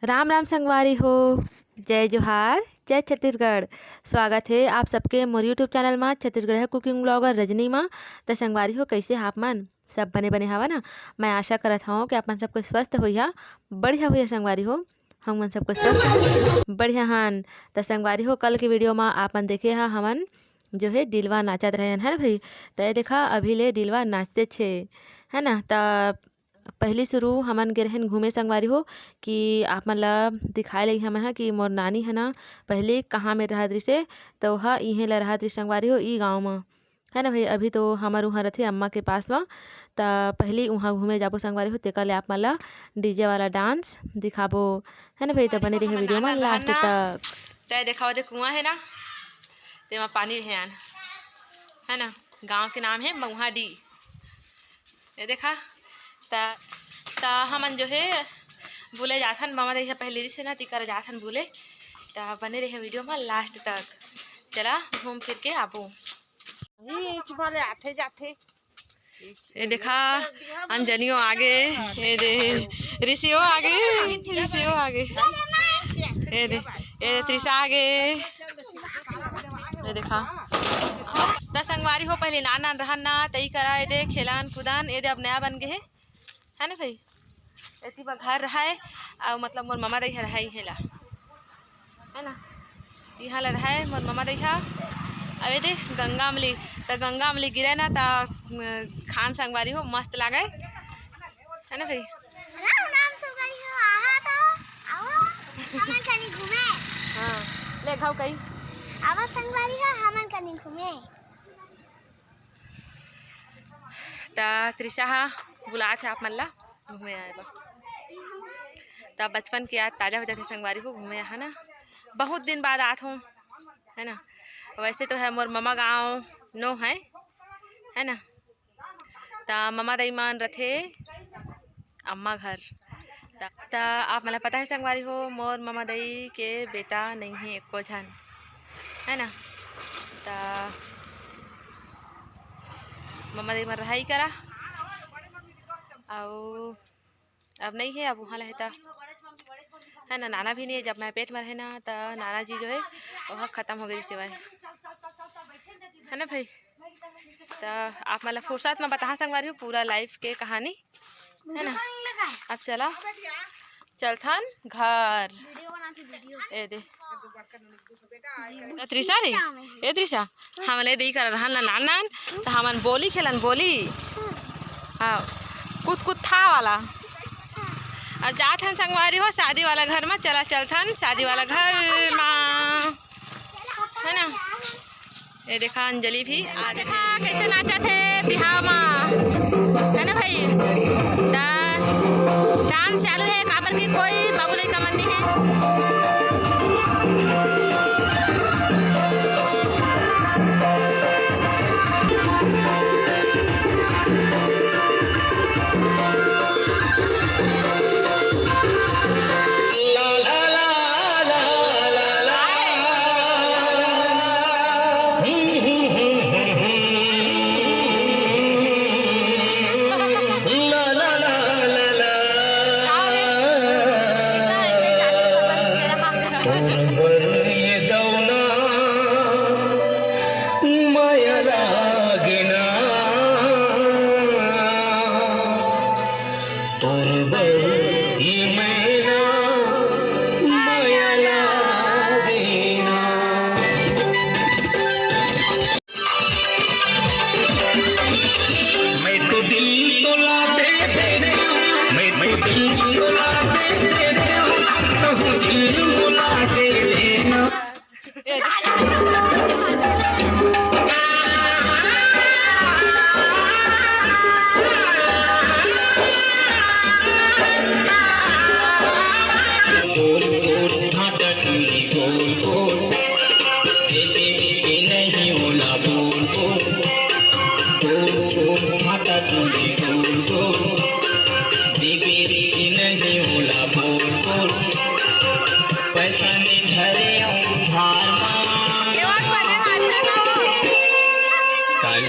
राम राम संगवारी हो। जय जोहार, जय छत्तीसगढ़। स्वागत है आप सबके मोर यूट्यूब चैनल में छत्तीसगढ़ है कुकिंग ब्लॉगर रजनी में। तो संगवारी हो, कैसे आप मन सब बने बने हवा ना। मैं आशा करत हूँ कि आप मन सबको स्वस्थ होइहा, बढ़िया होइहा संगवारी हो। हम मन सबको स्वस्थ बढ़िया हन। तो संगवारी हो, कल के वीडियो में आपन देखे हा हमन जो है दिलवा नाचत रहे है ना भाई। तो ये देखा अभी ले दिलवा नाचते छे है ना। तो पहली शुरू हमन गे रहन घूमे संगवारी हो कि आप मन ला दिखाए लगी हम हा कि मोर नानी है ना पहले कहाँ में रहत रही से। तो वह इहें ला रहत रही संगवारी हो ई गाँव में है ना भाई। अभी तो हमार वहाँ रथे अम्मा के पास में। तो पहले वहाँ घूमे जाबो संगवारी हो, तेकर ले आप मन ला डीजे वाला डांस दिखाबो है ना भाई। तो बने रहे वीडियो में लास्ट तक। तो देखा दे कुआं है ना, तेमा पानी है है ना। गाँव के नाम है मऊहाडी। ये देखा ता हमन जो है बोले जाथन मामा देखा पहले से ना तिकर जाथन बोले। तो बने रहे वीडियो में लास्ट तक। चला घूम फिर के आबो। ये देखा अंजनियों आगे, ये दे ऋषियों आगे, ऋषियों आगे, ये दे ये त्रिशा आगे। ये देखा त संगवारी हो पहले नाना रहन ना तई करा ये दे खेलान कूदान। ये दे अब नया बन गए है ना भाई। एती बा घर रहा है और मतलब मोर मामा रही रहा हेला है ना। यहाँ ला रहा है मोर मामा रही। अब ये दे गंगा अमली, तो गंगा अमली गिरे ना तो खान संगवारी हो मस्त लागे है ना भाई। हाँ ले खाओ कहीं संगवारी हो हमन कनी घूमे। ता त्रिशा बुला थे आप मन ला घूमे आए बा। तब बचपन की याद ताज़ा हो जाती संगवारी को घूमे है ना। बहुत दिन बाद आत हूँ है ना। वैसे तो है मोर ममा गाँव नो है ना। ता ममा दई मान रथे अम्मा घर। ता आप मला पता है संगवारी हो मोर ममा दई के बेटा नहीं है एको झन है ना। ता ममा दई मन रहाई करा और अब नहीं है। अब वहाँ रहता है ना। नाना भी नहीं है, जब मैं पेट में रहे ना तो नाना जी जो है वह ख़त्म हो गई सिवाय है ना भाई। तो आप मतलब फुर्सत में बता संगवारी हो पूरा लाइफ के कहानी है ना। अब चला चलथन घर। ए दे त्रिशा रे, ए त्रिशा हम ले दी कर रहन नान नान। तो हमन बोली खेलन बोली हाँ कूद कूद था वाला। और जाथन संगवारी हो शादी वाला घर में। चला चलथन शादी वाला घर में है ना। ये देखा अंजलि भी आ देखा कैसे नाचा थे बिहाव में है ना भाई। डांस चालू है काबर की कोई बाबूलाई का मन नहीं है। तो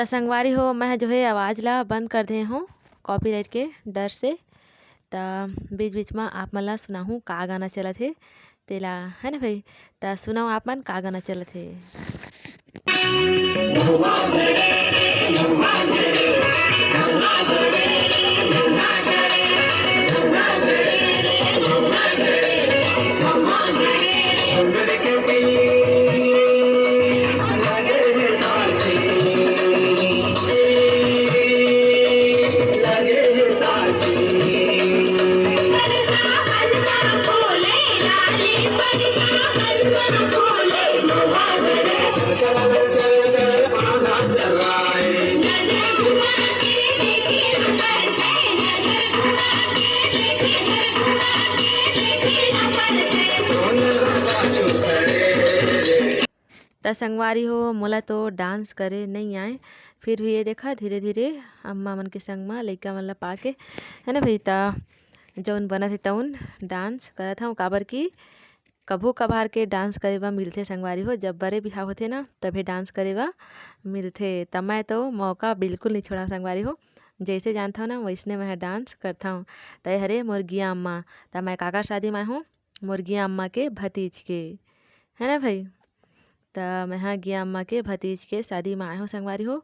संगवारी हो मैं जो है आवाज़ ला बंद कर दे हूँ कॉपीराइट के डर से। तो बीच बीच में आप मन ला सुनाहूँ का गाना चलत है तेला, है ना भाई। तो सुनाओ आप मन का गाना चलत है। तो संगवारी हो मोला तो डांस करे नहीं आए, फिर भी ये देखा धीरे धीरे अम्मा मन के संग में लइका मन ला पाके, है ना भाई। तो जौन बनत है तौन डांस करत हूँ, काबर की कभू कभार के डांस करे बा मिलथे संगवारी हो। जब बड़े बिहाव होथे ना तभी डांस करे बा मिलथे। तब मैं तो मौका बिल्कुल नहीं छोड़ा संगवारी हो, जैसे जानता हूँ ना वैसने मैं डांस करता हूँ। तय हरे मुर्गिया अम्मा, तब मैं काका शादी में हूँ मुर्गिया अम्मा के भतीज के, है ना भाई। तो मैं हाँ गिया अम्मा के भतीज के शादी में आए हूँ संगवारी हो।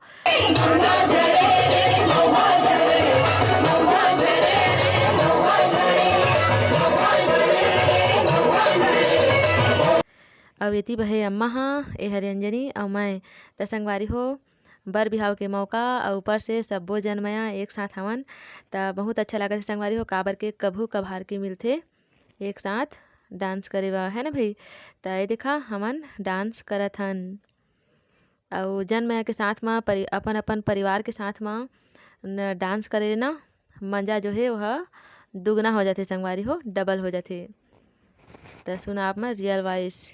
अब येती बहे अम्मा हाँ ए हरे अंजनी और मैं। तो संगवारी हो बर बिहाव के मौका और ऊपर से सब्बो जन मया एक साथ हवन। तो बहुत अच्छा लगा संगवारी हो, काबर के कभू कभार के मिलथे एक साथ डांस करे बा, है ना भाई। तो ये देखा हमन डांस करत हन और जन मैं के साथ में अपन अपन परिवार के साथ में डांस करे ना मजा जो है वह दुगना हो जाते संगवारी हो, डबल हो जाते। तो सुना आप में रियल वॉइस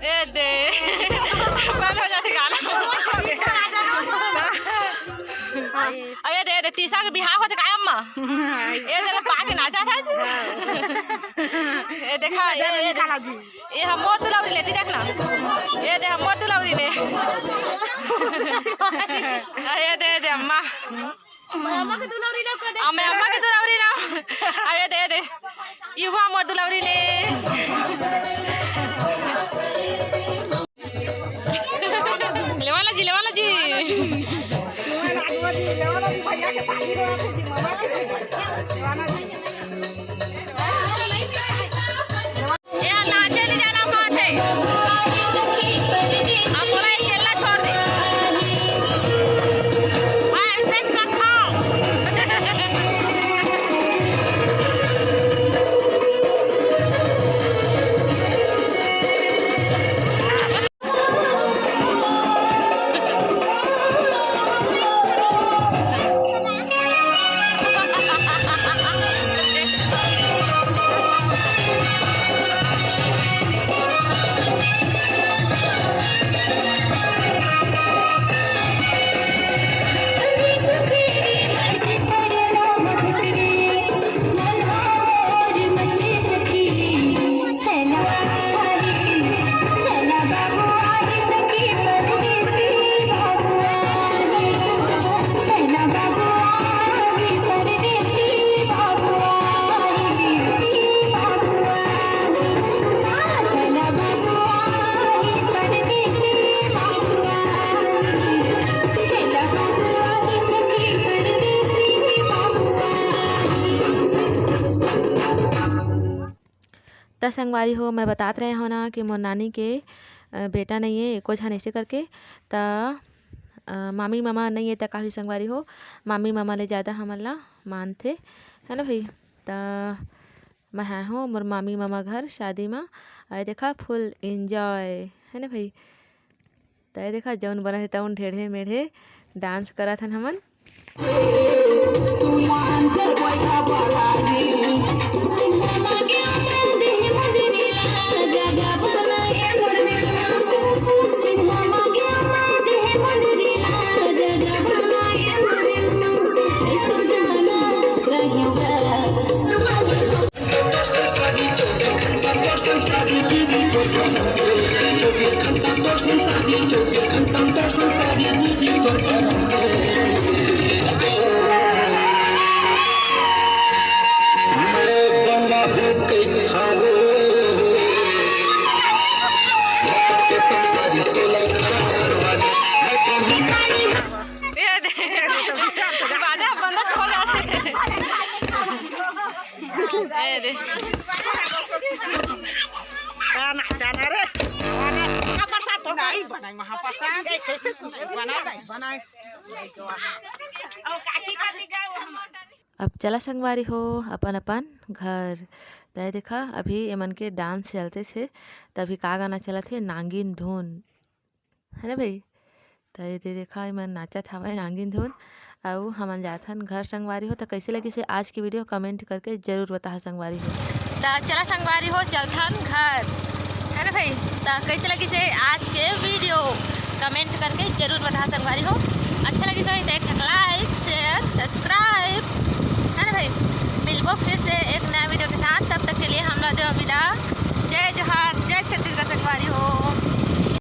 ए दे बंद हो जाती गाना। अरे दे दे तीसरा के बिहार होते काय अम्मा ये दे पाके नाचा था जी। ये देखा ये हम मोर दुलावरी लेती देखना, ये दे हम मोर दुलावरी ने। अरे दे दे अम्मा अम्मा के दुलावरी ना कर दे, अम्मा के दुलावरी ना। अरे दे दे ये हुआ मोर दुलावरी ने। लेवाला जी लेवाला जी भैया के शादी रहे जी मामा के लेवाला जी ये नाचे ले जाना बात है। अब बोला ये खेलना छोड़ दे, मैं एक्सचेंज करता हूँ। तो संगवारी हो मैं बतात रहे हो ना कि मोर नानी के बेटा नहीं है एको झन ऐसे करके। तो मामी मामा नहीं है तो काफ़ी संगवारी हो मामी मामा ले ज़्यादा हमन ला मानथे, है ना भाई। तो मैं हाँ हूँ मोर मामी मामा घर शादी में, आए देखा फुल इंजॉय, है ना भाई। तो ये देखा जौन बना है तौन ढेढ़े मेढ़े डांस करत हन हमन। बाजा बंद हो जाते अब चला संगवारी हो अपन अपन घर। तय देखा अभी एमन के डांस चलते थे, तभी का गाना चला थे, नांगिन धुन, है ना भाई। तय देखा एमन नाचत हवे नांगिन धुन। और हमन जाथन घर संगवारी हो। तो कैसे लगी से आज की वीडियो कमेंट करके जरूर बता संगवारी हो। तो चला संगवारी हो चलथन घर, है ना भाई। तो कैसे लगी से आज के वीडियो कमेंट करके जरूर बता संगवारी हो। अच्छा लगी सो एक लाइक शेयर सब्सक्राइब, है ना भाई। मिलबो फिर से एक नया वीडियो के साथ, तब तक के लिए हम लोग विदा। जय जोहार, जय छत्तीसगढ़।